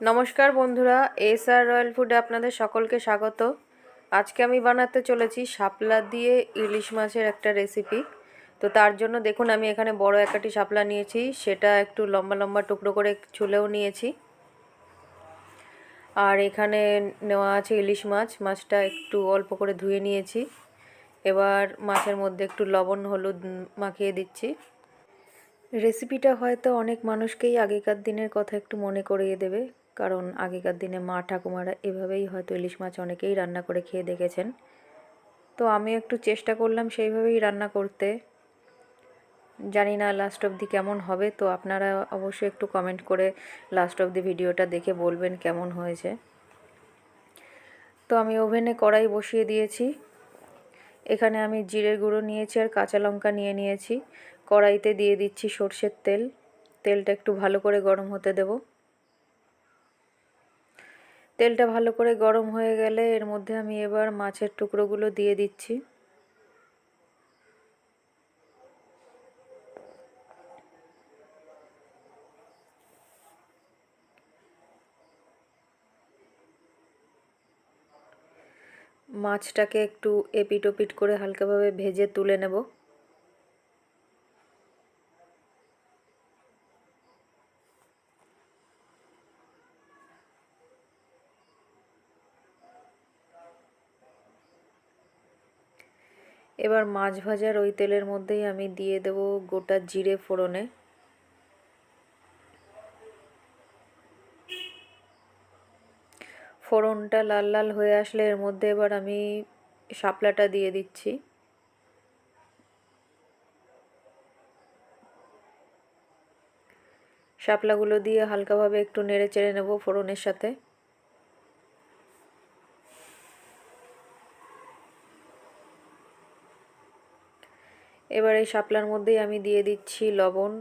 নমস্কার বন্ধুরা, SR royal ফুডে আপনাদের সকলকে স্বাগত। আজকে আমি বানাতে চলেছি শাপলা দিয়ে ইলিশ মাছের একটা রেসিপি। তো তার জন্য দেখুন, আমি এখানে বড় একটি শাপলা নিয়েছি, সেটা একটু লম্বা লম্বা টুকরো করে ছুলেও নিয়েছি। আর এখানে নেওয়া আছে ইলিশ মাছ, মাছটা একটু অল্প করে ধুয়ে নিয়েছি। এবার মাছের মধ্যে একটু লবণ হলুদ মাখিয়ে দিচ্ছি। রেসিপিটা হয়তো অনেক মানুষকেই আগেকার দিনের কথা একটু মনে করিয়ে দেবে, কারণ আগেকার দিনে মা ঠাকুমারা এভাবেই হয়তো ইলিশ মাছ অনেকেই রান্না করে খেয়ে দেখেছেন। তো আমি একটু চেষ্টা করলাম সেইভাবেই রান্না করতে। জানি না লাস্ট অবধি কেমন হবে, তো আপনারা অবশ্যই একটু কমেন্ট করে লাস্ট অবধি ভিডিওটা দেখে বলবেন কেমন হয়েছে। তো আমি ওভেনে কড়াই বসিয়ে দিয়েছি। এখানে আমি জিরের গুঁড়ো নিয়েছি আর কাঁচা লঙ্কা নিয়েছি। কড়াইতে দিয়ে দিচ্ছি সর্ষের তেল। তেলটা একটু ভালো করে গরম হতে দেব। তেলটা ভালো করে গরম হয়ে গেলে এর মধ্যে আমি এবার মাছের টুকরোগুলো দিয়ে দিচ্ছি। মাছটাকে একটু এপিট ওপিট করে হালকাভাবে ভেজে তুলে নেব। এবার মাছ ভাজার ওই তেলের মধ্যেই আমি দিয়ে দেব গোটা জিরে ফোড়নে। ফোড়নটা লাল লাল হয়ে আসলে এর মধ্যে এবার আমি শাপলাটা দিয়ে দিচ্ছি। শাপলাগুলো দিয়ে হালকাভাবে একটু নেড়ে চেড়ে নেব ফোড়নের সাথে। এবার এই শাপলার মধ্যেই আমি দিয়ে দিচ্ছি লবণ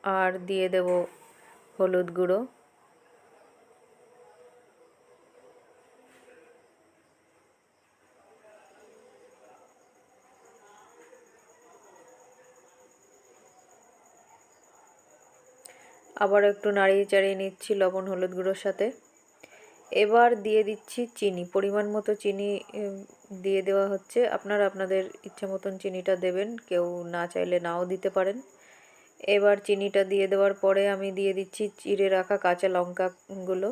আর দিয়ে দেব হলুদ গুঁড়ো। আবার একটু নাড়িয়ে চাড়িয়ে নিচ্ছি লবণ হলুদ গুঁড়োর সাথে। এবার দিয়ে দিচ্ছি চিনি, পরিমাণ মতো চিনি দিয়ে দেওয়া হচ্ছে। আপনারা আপনাদের ইচ্ছে মতন চিনিটা দেবেন, কেউ না চাইলে নাও দিতে পারেন। এবার চিনিটা দিয়ে দেওয়ার পরে আমি দিয়ে দিচ্ছি চিড়ে রাখা কাঁচা লঙ্কাগুলো।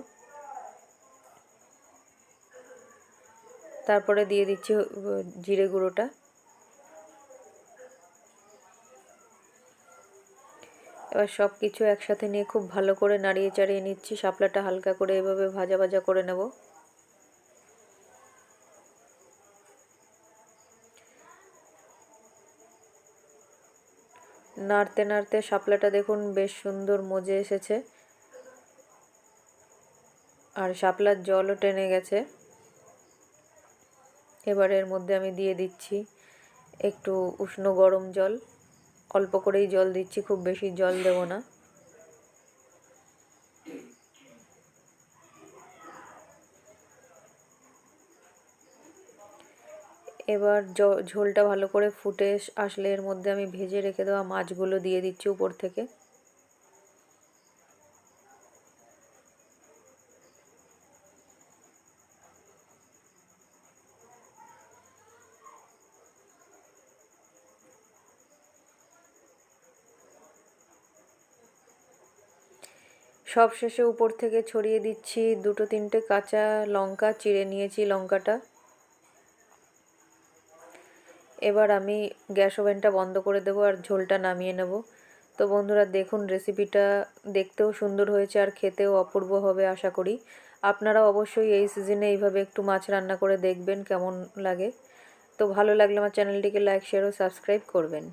তারপরে দিয়ে দিচ্ছি জিরে গুঁড়োটা। এবার সব কিছু একসাথে নিয়ে খুব ভালো করে নাড়িয়ে চাড়িয়ে নিচ্ছি। শাপলাটা হালকা করে এভাবে ভাজা ভাজা করে নেব। নাড়তে নাড়তে শাপলাটা দেখুন বেশ সুন্দর মজে এসেছে আর শাপলার জলও টেনে গেছে। এবার এর মধ্যে আমি দিয়ে দিচ্ছি একটু উষ্ণ গরম জল। অল্প করেই জল দিচ্ছি, খুব বেশি জল দেব না। এবার ঝোলটা ভালো করে ফুটে আসলে এর মধ্যে আমি ভেজে রেখে দেওয়া মাছগুলো দিয়ে দিচ্ছি উপর থেকে। সব শেষে উপর থেকে ছড়িয়ে দিচ্ছি দুটো তিনটে কাঁচা লঙ্কা, চিড়ে নিয়েছি লঙ্কাটা। এবার আমি গ্যাস ওভেনটা বন্ধ করে দেবো আর ঝোলটা নামিয়ে নেব। তো বন্ধুরা দেখুন, রেসিপিটা দেখতেও সুন্দর হয়েছে আর খেতেও অপূর্ব হবে আশা করি। আপনারা অবশ্যই এই সিজনে এইভাবে একটু মাছ রান্না করে দেখবেন কেমন লাগে। তো ভালো লাগলে আমার চ্যানেলটিকে লাইক শেয়ার ও সাবস্ক্রাইব করবেন।